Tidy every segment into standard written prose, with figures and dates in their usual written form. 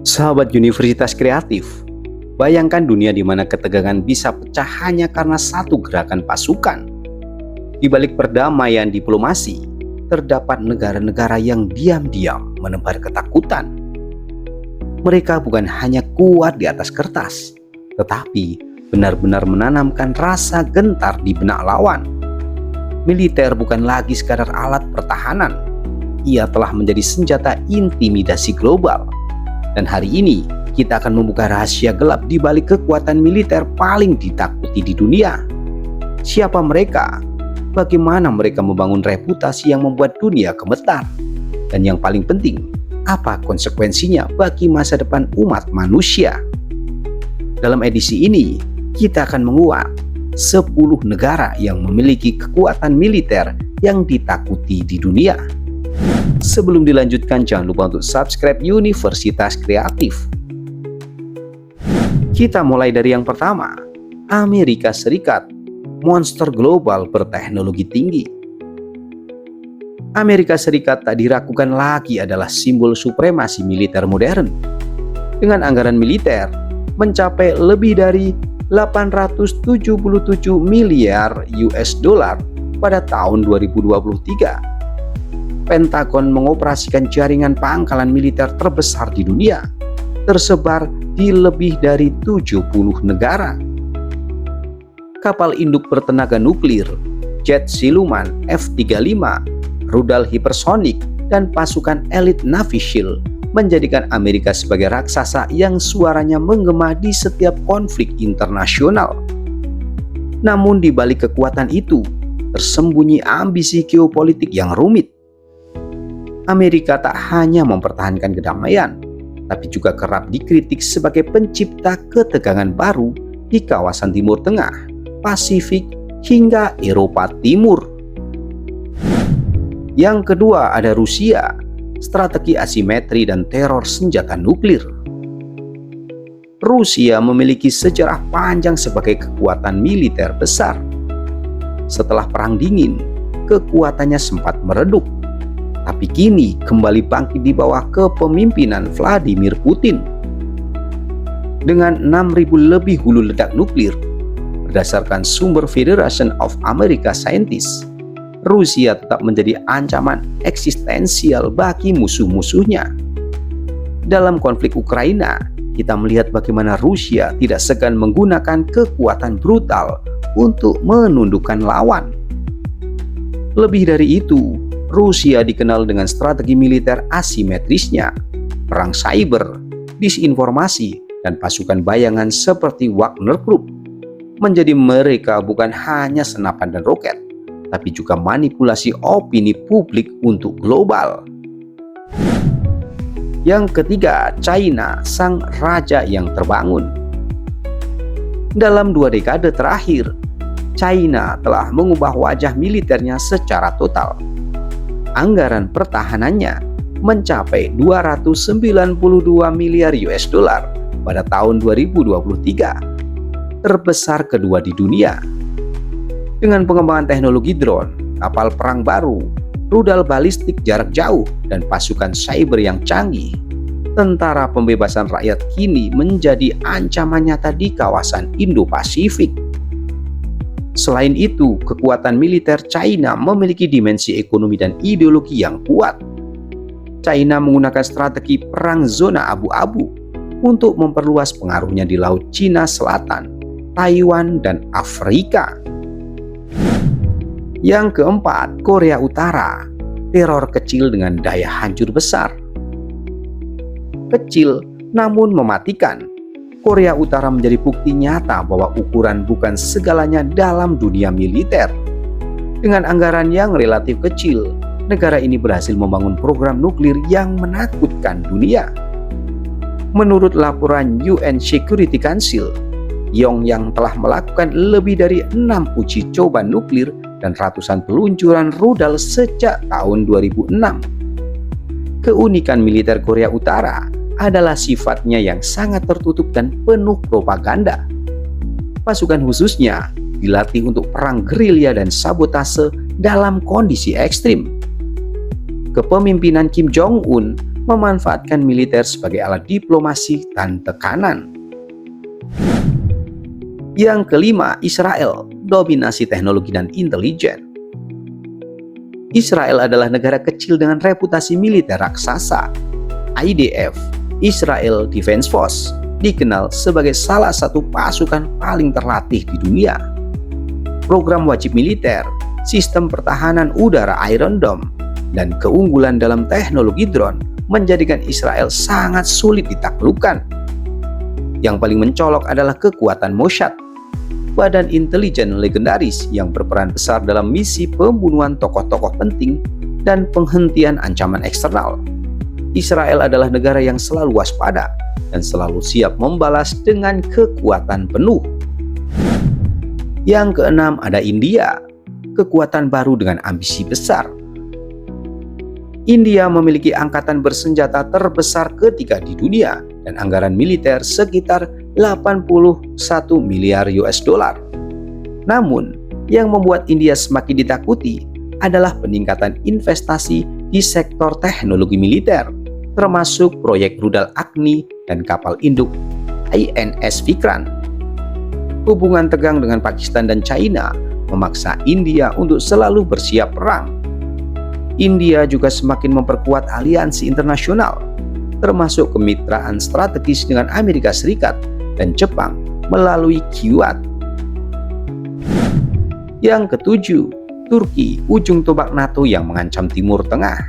Sahabat Universitas Kreatif, bayangkan dunia di mana ketegangan bisa pecah hanya karena satu gerakan pasukan. Di balik perdamaian diplomasi, terdapat negara-negara yang diam-diam menebar ketakutan. Mereka bukan hanya kuat di atas kertas, tetapi benar-benar menanamkan rasa gentar di benak lawan. Militer bukan lagi sekadar alat pertahanan, ia telah menjadi senjata intimidasi global. Dan hari ini kita akan membuka rahasia gelap di balik kekuatan militer paling ditakuti di dunia. Siapa mereka? Bagaimana mereka membangun reputasi yang membuat dunia gemetar? Dan yang paling penting, apa konsekuensinya bagi masa depan umat manusia? Dalam edisi ini, kita akan menguak 10 negara yang memiliki kekuatan militer yang ditakuti di dunia. Sebelum dilanjutkan, jangan lupa untuk subscribe Universitas Kreatif. Kita mulai dari yang pertama, Amerika Serikat, monster global berteknologi tinggi. Amerika Serikat tak diragukan lagi adalah simbol supremasi militer modern. Dengan anggaran militer mencapai lebih dari 877 miliar US dollar pada tahun 2023. Pentagon mengoperasikan jaringan pangkalan militer terbesar di dunia, tersebar di lebih dari 70 negara. Kapal induk bertenaga nuklir, jet siluman F-35, rudal hipersonik, dan pasukan elit Navy SEAL menjadikan Amerika sebagai raksasa yang suaranya menggema di setiap konflik internasional. Namun di balik kekuatan itu, tersembunyi ambisi geopolitik yang rumit. Amerika tak hanya mempertahankan kedamaian, tapi juga kerap dikritik sebagai pencipta ketegangan baru di kawasan Timur Tengah, Pasifik, hingga Eropa Timur. Yang kedua ada Rusia, strategi asimetri dan teror senjata nuklir. Rusia memiliki sejarah panjang sebagai kekuatan militer besar. Setelah Perang Dingin, kekuatannya sempat meredup, tapi kini kembali bangkit di bawah kepemimpinan Vladimir Putin. Dengan 6.000 lebih hulu ledak nuklir, berdasarkan sumber Federation of America Scientists, Rusia tetap menjadi ancaman eksistensial bagi musuh-musuhnya. Dalam konflik Ukraina, kita melihat bagaimana Rusia tidak segan menggunakan kekuatan brutal untuk menundukkan lawan. Lebih dari itu, Rusia dikenal dengan strategi militer asimetrisnya, perang cyber, disinformasi, dan pasukan bayangan seperti Wagner Group. Menjadi mereka bukan hanya senapan dan roket, tapi juga manipulasi opini publik untuk global. Yang ketiga, China, sang raja yang terbangun. Dalam 2 dekade terakhir, China telah mengubah wajah militernya secara total. Anggaran pertahanannya mencapai 292 miliar US dollar pada tahun 2023, terbesar kedua di dunia. Dengan pengembangan teknologi drone, kapal perang baru, rudal balistik jarak jauh, dan pasukan cyber yang canggih, tentara pembebasan rakyat kini menjadi ancaman nyata di kawasan Indo-Pasifik. Selain itu, kekuatan militer China memiliki dimensi ekonomi dan ideologi yang kuat. China menggunakan strategi perang zona abu-abu untuk memperluas pengaruhnya di Laut Cina Selatan, Taiwan, dan Afrika. Yang keempat, Korea Utara, teror kecil dengan daya hancur besar. Kecil namun mematikan, Korea Utara menjadi bukti nyata bahwa ukuran bukan segalanya dalam dunia militer. Dengan anggaran yang relatif kecil, negara ini berhasil membangun program nuklir yang menakutkan dunia. Menurut laporan UN Security Council, Pyongyang telah melakukan lebih dari 6 uji coba nuklir dan ratusan peluncuran rudal sejak tahun 2006. Keunikan militer Korea Utara adalah sifatnya yang sangat tertutup dan penuh propaganda. Pasukan khususnya dilatih untuk perang gerilya dan sabotase dalam kondisi ekstrim. Kepemimpinan Kim Jong-un memanfaatkan militer sebagai alat diplomasi dan tekanan. Yang kelima, Israel, dominasi teknologi dan intelijen. Israel adalah negara kecil dengan reputasi militer raksasa. IDF, Israel Defense Force, dikenal sebagai salah satu pasukan paling terlatih di dunia. Program wajib militer, sistem pertahanan udara Iron Dome, dan keunggulan dalam teknologi drone menjadikan Israel sangat sulit ditaklukkan. Yang paling mencolok adalah kekuatan Mossad, badan intelijen legendaris yang berperan besar dalam misi pembunuhan tokoh-tokoh penting dan penghentian ancaman eksternal. Israel adalah negara yang selalu waspada dan selalu siap membalas dengan kekuatan penuh. Yang keenam ada India, kekuatan baru dengan ambisi besar. India memiliki angkatan bersenjata terbesar ketiga di dunia dan anggaran militer sekitar 81 miliar US dollar. Namun, yang membuat India semakin ditakuti adalah peningkatan investasi di sektor teknologi militer, termasuk proyek rudal Agni dan kapal induk INS Vikrant. Hubungan tegang dengan Pakistan dan China memaksa India untuk selalu bersiap perang. India juga semakin memperkuat aliansi internasional, termasuk kemitraan strategis dengan Amerika Serikat dan Jepang melalui Quad. Yang ketujuh, Turki, ujung tombak NATO yang mengancam Timur Tengah.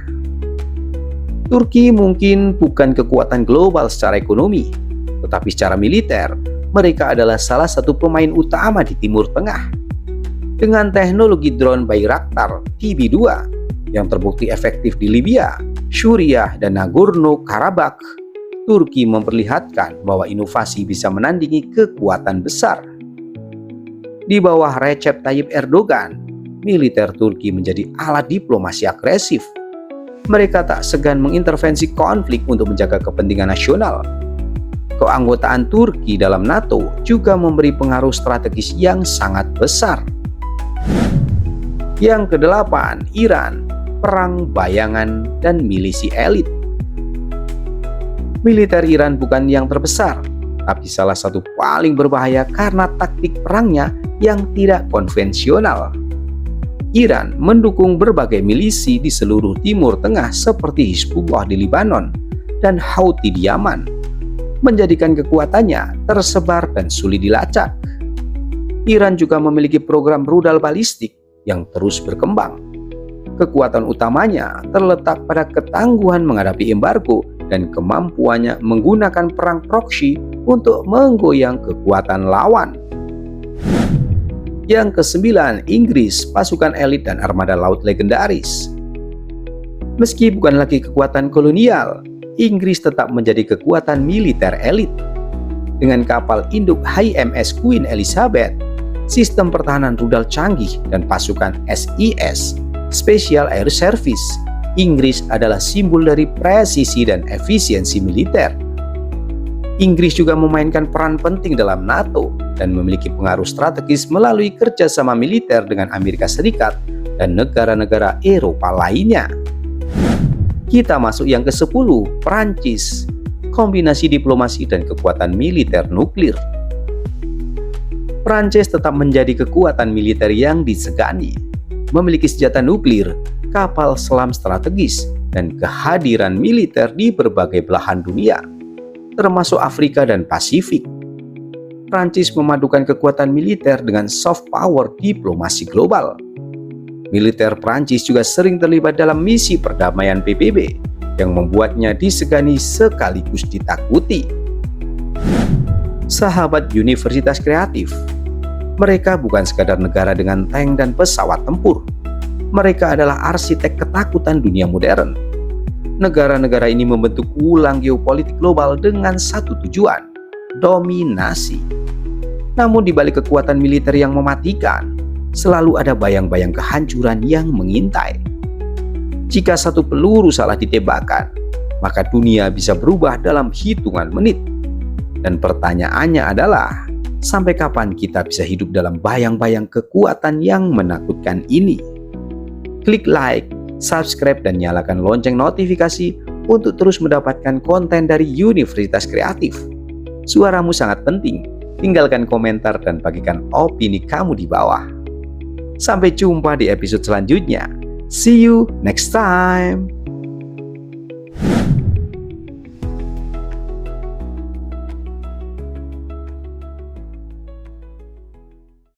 Turki mungkin bukan kekuatan global secara ekonomi, tetapi secara militer, mereka adalah salah satu pemain utama di Timur Tengah. Dengan teknologi drone Bayraktar TB2 yang terbukti efektif di Libya, Suriah, dan Nagorno-Karabakh, Turki memperlihatkan bahwa inovasi bisa menandingi kekuatan besar. Di bawah Recep Tayyip Erdogan, militer Turki menjadi alat diplomasi agresif. Mereka tak segan mengintervensi konflik untuk menjaga kepentingan nasional. Keanggotaan Turki dalam NATO juga memberi pengaruh strategis yang sangat besar. Yang kedelapan, Iran, perang bayangan dan milisi elit. Militer Iran bukan yang terbesar, tapi salah satu paling berbahaya karena taktik perangnya yang tidak konvensional. Iran mendukung berbagai milisi di seluruh Timur Tengah seperti Hizbullah di Lebanon dan Houthi di Yaman, menjadikan kekuatannya tersebar dan sulit dilacak. Iran juga memiliki program rudal balistik yang terus berkembang. Kekuatan utamanya terletak pada ketangguhan menghadapi embargo dan kemampuannya menggunakan perang proksi untuk menggoyang kekuatan lawan. Yang kesembilan, Inggris, pasukan elit dan armada laut legendaris. Meski bukan lagi kekuatan kolonial, Inggris tetap menjadi kekuatan militer elit. Dengan kapal induk HMS Queen Elizabeth, sistem pertahanan rudal canggih, dan pasukan SIS, Special Air Service, Inggris adalah simbol dari presisi dan efisiensi militer. Inggris juga memainkan peran penting dalam NATO dan memiliki pengaruh strategis melalui kerjasama militer dengan Amerika Serikat dan negara-negara Eropa lainnya. Kita masuk yang ke-10, Prancis, kombinasi diplomasi dan kekuatan militer nuklir. Prancis tetap menjadi kekuatan militer yang disegani, memiliki senjata nuklir, kapal selam strategis, dan kehadiran militer di berbagai belahan dunia, termasuk Afrika dan Pasifik. Prancis memadukan kekuatan militer dengan soft power diplomasi global. Militer Prancis juga sering terlibat dalam misi perdamaian PBB yang membuatnya disegani sekaligus ditakuti. Sahabat Universitas Kreatif, mereka bukan sekadar negara dengan tank dan pesawat tempur. Mereka adalah arsitek ketakutan dunia modern. Negara-negara ini membentuk ulang geopolitik global dengan satu tujuan, dominasi. Namun di balik kekuatan militer yang mematikan, selalu ada bayang-bayang kehancuran yang mengintai. Jika satu peluru salah ditembakkan, maka dunia bisa berubah dalam hitungan menit. Dan pertanyaannya adalah, sampai kapan kita bisa hidup dalam bayang-bayang kekuatan yang menakutkan ini? Klik like, subscribe, dan nyalakan lonceng notifikasi untuk terus mendapatkan konten dari Universitas Kreatif. Suaramu sangat penting. Tinggalkan komentar dan bagikan opini kamu di bawah. Sampai jumpa di episode selanjutnya. See you next time.